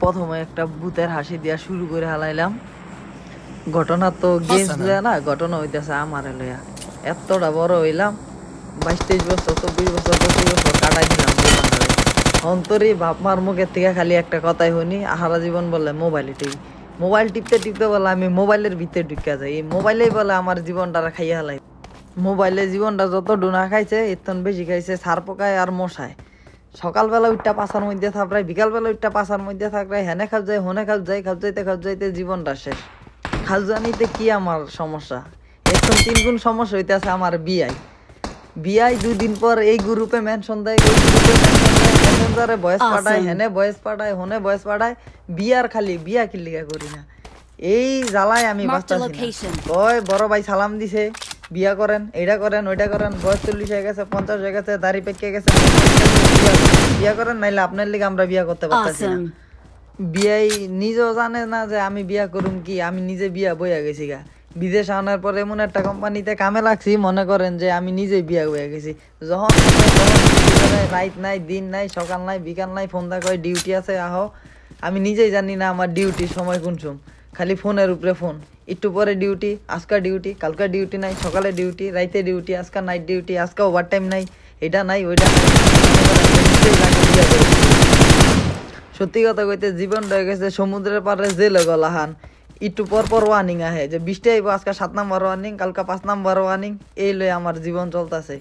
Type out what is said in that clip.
প্রথমে একটা ভূতের হাসি দিয়া শুরু করে হালাইলাম। ঘটনা তো গেস না, ঘটনা হইতেছে আমার লইয়া। এতটা বড় হইলাম, 22-23 বছর, 24 বছর, 25 বছর কাটাই দিলাম জীবনটারে। অন্তরে বাপ মার মুখের থেকে খালি একটা কথাই শুনি, আহারা জীবন বলে মোবাইলে টিপি। মোবাইল টিপতে টিপতে বলে আমি মোবাইলের ভিতরে ঢুকে যাই, এই মোবাইলেই বলে আমার জীবনটা খাইয়া হালাই। মোবাইলে জীবনটা যত ডুনা খাইছে এর বেশি খাইছে সার পোকায় আর মশায়। সকালবেলা উঠটা পাশার মধ্যে থাকরাই, বিকালবেলা উঠটা পাশার মধ্যে থাকরাই, হেনে খাপ যায় হনে খাপ যাই, খাপ যাইতে জীবনটা শেষ। খালজানিতে কি আমার সমস্যা? এখন 3 গুণ সমস্যা হইতেছে আমার বিয়াই 2 দিন পর এই গ্রুপে মেনশন দেয়, ওই গ্রুপে মেনশন দেয়, মেসেঞ্জারে ভয়েস পাঠায়, হেনে ভয়েস পাঠায়, হনে ভয়েস পাঠায়। বিয়ার খালি বিয়া কি লিগা করি না, এই জ্বালায় আমি বাঁচতাছি না। কয় বড় ভাই সালাম দিছে, বিয়া করেন, এইটা করেন, ওইটা করেন, বয়স 40 হয়ে গেছে, 50 হয়ে গেছে, দাড়ি পেকে গেছে, বিয়া করেন, নাইলে আপনার লিগে আমরা বিয়া করতে পারতেছি না। বিয়াই নিজেও জানে না যে আমি বিয়া করুম কি, আমি নিজে বিয়া বইয়া গেছি গা। বিদেশ আনার পরে এমন একটা কোম্পানিতে কামে লাগছি, মনে করেন যে আমি নিজে বিয়া বইয়া গেছি। যখন রাইট নাই, দিন নাই, সকাল নাই, বিকাল নাই, ফোন দা কয় ডিউটি আছে আহো। আমি নিজেই জানি না আমার ডিউটির সময় কোনসুম, খালি ফোনের উপরে ফোন। একটু পরে ডিউটি, আজকা ডিউটি, কালকা ডিউটি নাই, সকালে ডিউটি, রাইতে ডিউটি, আজকা নাইট ডিউটি, আজকা ওভার টাইম নাই, এটা নাই, ওইটা নাই। সত্যি কথা কইতে জীবন রয়ে গেছে সমুদ্রের পাড়ে জেলে গলাহান। একটু পর ওয়ার্নিং আহে যে বৃষ্টি আইব, আজকে 7 নাম্বার ওয়ার্নিং, কালকা 5 নাম্বার ওয়ার্নিং, এই লয়ে আমার জীবন চলতেছে।